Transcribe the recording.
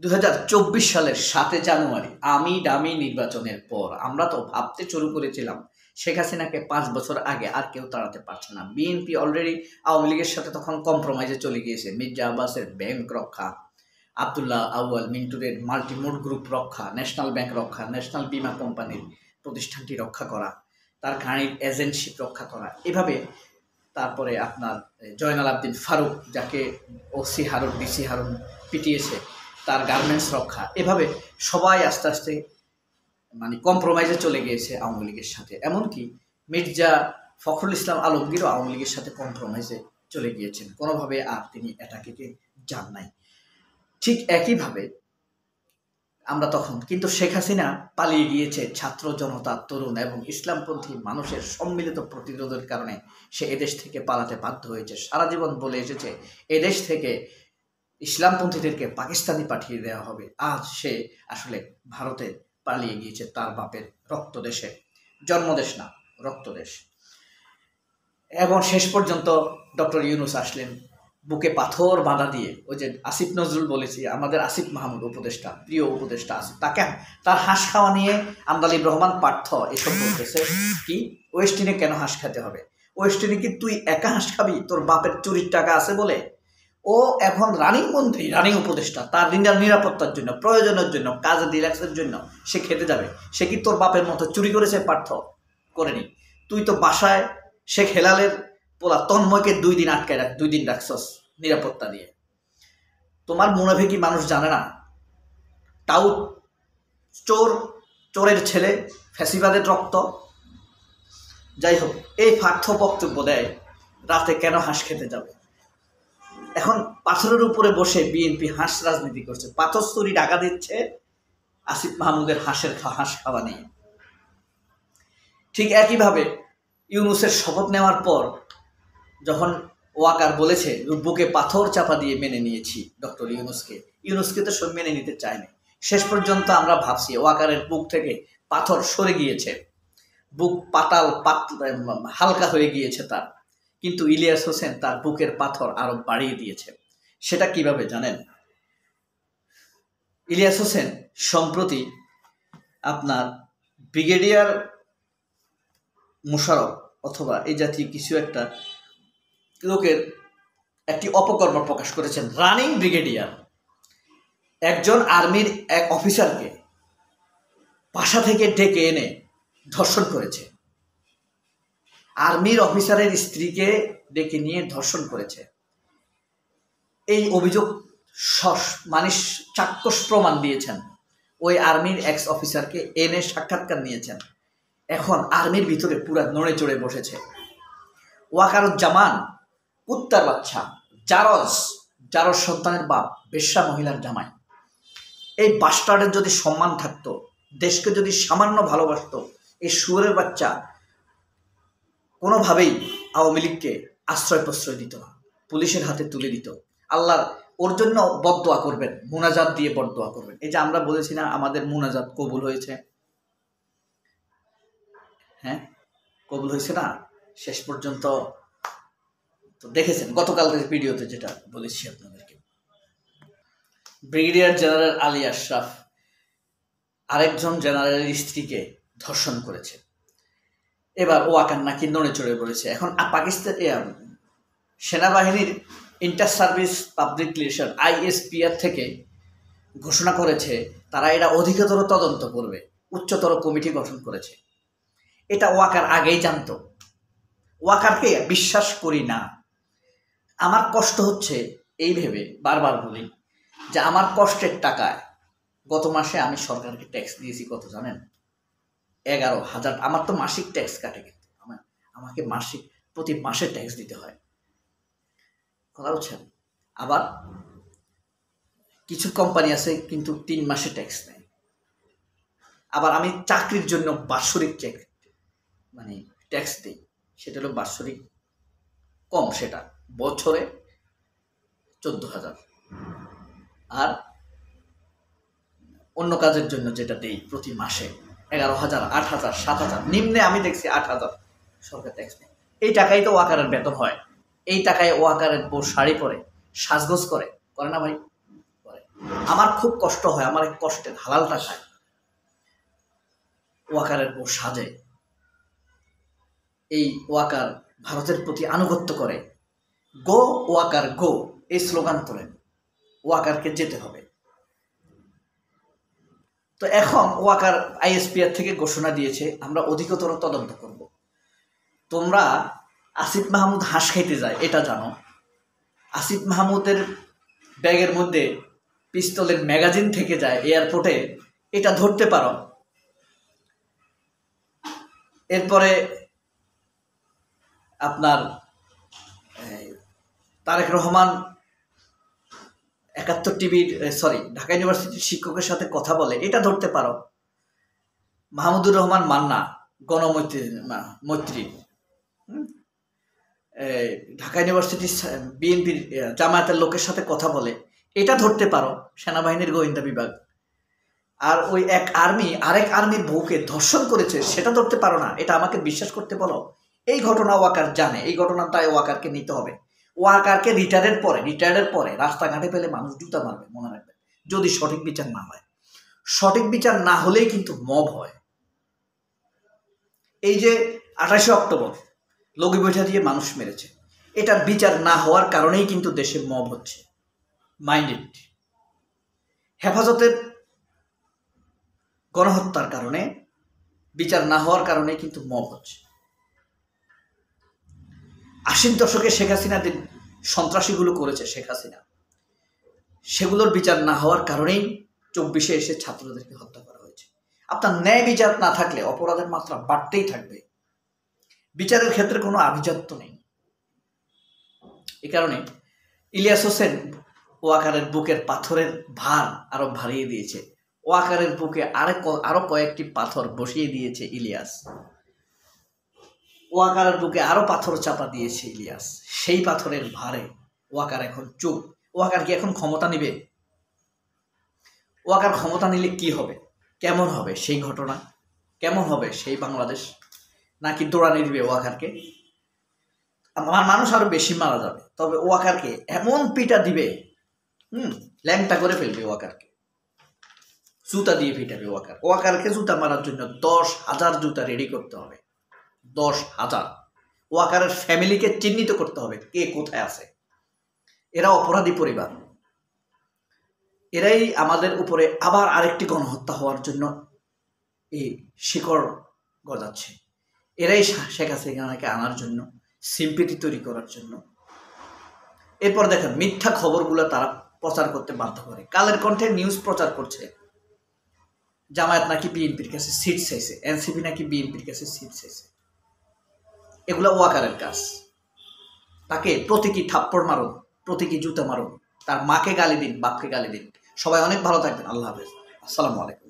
2024 সালের 7 জানুয়ারি আমি ডামি নির্বাচনের পর আমরা তো ভাবতে শুরু করেছিলাম শেখ হাসিনাকে 5 বছর আগে আর কেউ তাড়াতে পারছে না। বিএনপি অলরেডি আওয়ামী লীগের সাথে তখন কম্প্রোমাইজে চলে গিয়েছে। মির্জা আব্বাসের ব্যাংক রক্ষা, আব্দুল্লাহ আউয়াল মিন্টুরের মাল্টিমোড গ্রুপ রক্ষা, ন্যাশনাল ব্যাংক রক্ষা, ন্যাশনাল বীমা কোম্পানির প্রতিষ্ঠানটি রক্ষা করা, তার গাড়ির এজেন্টশিপ রক্ষা করা, এভাবে তারপরে আপনার জয়নাল আবদিন ফারুক, যাকে ওসি হারুন ডিসি হারুন পিটিয়েছে, তার গার্মেন্টস রক্ষা, এভাবে সবাই আস্তে আস্তে মানে কম্প্রোমাইজে চলে গিয়েছে আওয়ামী লীগের সাথে। এমনকি মির্জা ফখরুল ইসলাম আলমগীরও আওয়ামী লীগের সাথে কম্প্রোমাইজে চলে গিয়েছেন, কোনোভাবে আর তিনি এটাকে যান নাই। ঠিক একইভাবে আমরা তখন কিন্তু শেখ হাসিনা পালিয়ে গিয়েছে ছাত্র জনতা, তরুণ এবং ইসলামপন্থী মানুষের সম্মিলিত প্রতিরোধের কারণে সে এদেশ থেকে পালাতে বাধ্য হয়েছে। সারা জীবন বলে এসেছে এদেশ থেকে ইসলামপন্থীদেরকে পাকিস্তানি পাঠিয়ে দেওয়া হবে। আজ সে আসলে ভারতে পালিয়ে গিয়েছে তার বাপের রক্তদেশে, জন্মদেশ না রক্তদেশ। এবং শেষ পর্যন্ত ডক্টর ইউনূস আসলেন বুকে পাথর বাঁধা দিয়ে। ওই যে আসিফ নজরুল বলেছি, আমাদের আসিফ মাহমুদ উপদেষ্টা, প্রিয় উপদেষ্টা আসিফ, তাকে তার হাঁস খাওয়া নিয়ে আন্দালিব রহমান পার্থ এসব বলতেছে কি ওয়েস্টিনে কেন হাঁস খেতে হবে? ওয়েস্টিনে কি তুই একা হাঁস খাবি? তোর বাপের চুরির টাকা আছে বলে? ও এখন রানিং মন্ত্রী, রানিং উপদেষ্টা, তার নিরাপত্তার জন্য, প্রয়োজনের জন্য, কাজে রিল্যাক্সের জন্য সে খেতে যাবে। সে কি তোর বাপের মতো চুরি করেছে? পার্থ করেনি। তুই তো বাসায় শেখ হেলালের পোলা তন্ময়কে 2 দিন আটকায় 2 দিন রাখছস নিরাপত্তা দিয়ে। তোমার মুনাফিকি মানুষ জানে না। তাও চোর, চোরের ছেলে, ফ্যাসিবাদের রক্ত। যাই হোক, এই পার্থ বক্তব্য দেয় রাতে কেন হাঁস খেতে যাবে। এখন পাথরের উপরে বসে বিএনপি হাঁস রাজনীতি করছে, পাথর চুরি টাকা দিচ্ছে আসিফ মাহমুদের হাঁস খাওয়া নিয়ে। ঠিক একইভাবে ইউনূসের শপথ নেওয়ার পর যখন ওয়াকার বলেছে বুকে পাথর চাপা দিয়ে মেনে নিয়েছি ডক্টর ইউনূসকে তো সব মেনে নিতে চায়নি। শেষ পর্যন্ত আমরা ভাবছি ওয়াকারের বুক থেকে পাথর সরে গিয়েছে, বুক হালকা হয়ে গিয়েছে তার। কিন্তু ইলিয়াস হোসেন তার বুকের পাথর আরো বাড়িয়ে দিয়েছে। সেটা কিভাবে জানেন? ইলিয়াস হোসেন সম্প্রতি আপনার ব্রিগেডিয়ার মোশাররফ অথবা এই জাতীয় কিছু একটা লোকের একটি অপকর্ম প্রকাশ করেছেন। রানিং ব্রিগেডিয়ার একজন আর্মির এক অফিসারকে বাসা থেকে ডেকে এনে ধর্ষণ করেছে। আর্মির অফিসারের স্ত্রীকে ডেকে নিয়ে ধর্ষণ করেছে। এই অভিযোগ চাক্ষুষ প্রমাণ দিয়েছেন ওই আর্মির এক্স অফিসারকে এনে সাক্ষাৎকার নিয়েছেন। এখন আর্মির ভিতরে পুরা নড়ে চড়ে বসেছে। ওয়াকারুজ্জামান কুত্তার বাচ্চা, জারজ সন্তানের বাপ, বেশ্যা মহিলার জামাই। এই বাস্টার্ডের যদি সম্মান থাকতো, দেশকে যদি সামান্য ভালোবাসতো, এই শুয়োরের বাচ্চা কোনোভাবেই আওয়ামী লীগকে আশ্রয় প্রশ্রয় দিত না, পুলিশের হাতে তুলে দিত। আল্লাহর ওর জন্য বদদোয়া করবেন, মুনাজাত দিয়ে বদদোয়া করবেন। এই যে আমরা বলেছি না আমাদের মুনাজাত কবুল হয়েছে, হ্যাঁ কবুল হয়েছে না? শেষ পর্যন্ত তো দেখেছেন গতকালকের ভিডিওতে যেটা বলেছি আপনাদেরকে। ব্রিগেডিয়ার জেনারেল আলী আশরাফ আরেকজন জেনারেলের স্ত্রীকে ধর্ষণ করেছে। এবার ওয়াকার নাকি নড়ে চড়ে পড়েছে। এখন পাকিস্তান সেনাবাহিনীর inter service public relation ISPR থেকে ঘোষণা করেছে তারা এটা অধিকতর তদন্ত করবে, উচ্চতর কমিটি গঠন করেছে। এটা ওয়াকার আগেই জানতো। ওয়াকারকে বিশ্বাস করি না। আমার কষ্ট হচ্ছে এই ভেবে, বারবার বলি যে আমার কষ্টের টাকায় গত মাসে আমি সরকারকে ট্যাক্স দিয়েছি কত জানেন? 11,000। আমার তো মাসিক ট্যাক্স কাটে, কিন্তু আমাকে প্রতি মাসে ট্যাক্স দিতে হয়। কথা বলছেন? আবার কিছু কোম্পানি আছে কিন্তু 3 মাসে ট্যাক্স নেয়। আবার আমি চাকরির জন্য বাৎসরিক ট্যাক্স দিই, সেটা হলো বাৎসরিক কম, সেটা বছরে 14,000। আর অন্য কাজের জন্য যেটা দেই প্রতি মাসে 11,000, 8,000, 7,000, নিম্নে আমি দেখছি 8,000 সরকার ট্যাক্স নেয়। এই টাকাই তো ওয়াকারের বেতন হয়। এই টাকায় ওয়াকারের বউ শাড়ি পরে সাজগোজ করে না ভাই? করে। আমার খুব কষ্ট হয়, আমার এক কষ্টের হালালটা খায়। ওয়াকারের বউ সাজে, এই ওয়াকার ভারতের প্রতি আনুগত্য করে, গো ওয়াকার গো এই স্লোগান তোলেন, ওয়াকারকে যেতে হবে। তো এখন ওয়াকার আইএসপিআর থেকে ঘোষণা দিয়েছে আমরা অধিকতর তদন্ত করব। তোমরা আসিফ মাহমুদ হাঁস খাইতে যায় এটা জানো, আসিফ মাহমুদের ব্যাগের মধ্যে পিস্তলের ম্যাগাজিন থেকে যায় এয়ারপোর্টে, এটা ধরতে পারো। এরপরে আপনার তারেক রহমান ৭১ টিভির ঢাকা ইউনিভার্সিটির শিক্ষকের সাথে কথা বলে, এটা ধরতে পারো। মাহমুদুর রহমান মান্না গণমৈত্রী ঢাকা ইউনিভার্সিটির বিএনপির জামায়াতের লোকের সাথে কথা বলে, এটা ধরতে পারো সেনাবাহিনীর গোয়েন্দা বিভাগ। আর ওই এক আর্মি আরেক আর্মির বউকে ধর্ষণ করেছে, সেটা ধরতে পারো না, এটা আমাকে বিশ্বাস করতে বলো। এই ঘটনা ওয়াকার জানে, এই ঘটনার দায় ওয়াকারকে নিতে হবে। ওয়াকারকে রিটায়ার্ডের পরে রাস্তাঘাটে পেলে মানুষ জুতা মারবে, মনে রাখবে, যদি সঠিক বিচার না হয়। সঠিক বিচার না হলেই কিন্তু মব হয়। এই যে ২৮শে অক্টোবর লগি বৈঠা দিয়ে মানুষ মেরেছে, এটার বিচার না হওয়ার কারণেই কিন্তু দেশে মব হচ্ছে। মাইন্ডেড হেফাজতের গণহত্যার কারণে, বিচার না হওয়ার কারণে কিন্তু মব হচ্ছে। ৮০ দশকে শেখ হাসিনা যে সন্ত্রাসীগুলো করেছে শেখ হাসিনা, সেগুলোর বিচার না হওয়ার কারণেই ২৪শে এসে ছাত্রদেরকে হত্যা করা হয়েছে। আপনার ন্যায় বিচার না থাকলে অপরাধের মাত্রা বাড়তেই থাকবে, বিচারের ক্ষেত্রে কোনো আভিজাত্য নেই। এ কারণে ইলিয়াস হোসেন ওয়াকারের বুকের পাথরের ভার আরো বাড়িয়ে দিয়েছে। ওয়াকারের বুকে আরো কয়েকটি পাথর বসিয়ে দিয়েছে ইলিয়াস। ওয়াকারের বুকে আরো পাথর চাপা দিয়েছে ইলিয়াস। সেই পাথরের ভারে ওয়াকার এখন চুপ। ওয়াকার কি এখন ক্ষমতা নিবে? ওয়াকার ক্ষমতা নিলে কি হবে, কেমন হবে সেই ঘটনা, কেমন হবে সেই বাংলাদেশ? নাকি দৌড়ানি দিবে ওয়াকারকে? আমার মানুষ আরো বেশি মারা যাবে, তবে ওয়াকারকে এমন পিটা দিবে, ল্যাংটা করে ফেলবে ওয়াকারকে, জুতা দিয়ে পিটাবে ওয়াকারকে জুতা মারার জন্য ১০,০০০ জুতা রেডি করতে হবে, ১০,০০০। ওয়াকারের ফ্যামিলিকে চিহ্নিত করতে হবে কে কোথায় আছে। এরা অপরাধী পরিবার, এরাই আমাদের উপরে আবার আরেকটি গণহত্যা হওয়ার জন্য এই শিকড় গজাচ্ছে। এরাই শেখ হাসিনাকে আনার জন্য, সিম্পিটি তৈরি করার জন্য। এরপর দেখেন মিথ্যা খবরগুলো তারা প্রচার করতে বাধ্য করে। কালের কণ্ঠে নিউজ প্রচার করছে জামায়াত নাকি বিএনপির কাছে সিট চাইছে, এনসিপি নাকি বিএনপির কাছে সিট চাইছে। এগুলো ওয়াকারের কাজ। তাকে প্রতীকী থাপ্পড় মারুন, প্রতীকী জুতা মারুন, তার মাকে গালি দিন, বাপকে গালি দিন। সবাই অনেক ভালো থাকবেন। আল্লাহ হাফেজ, আসসালামু আলাইকুম।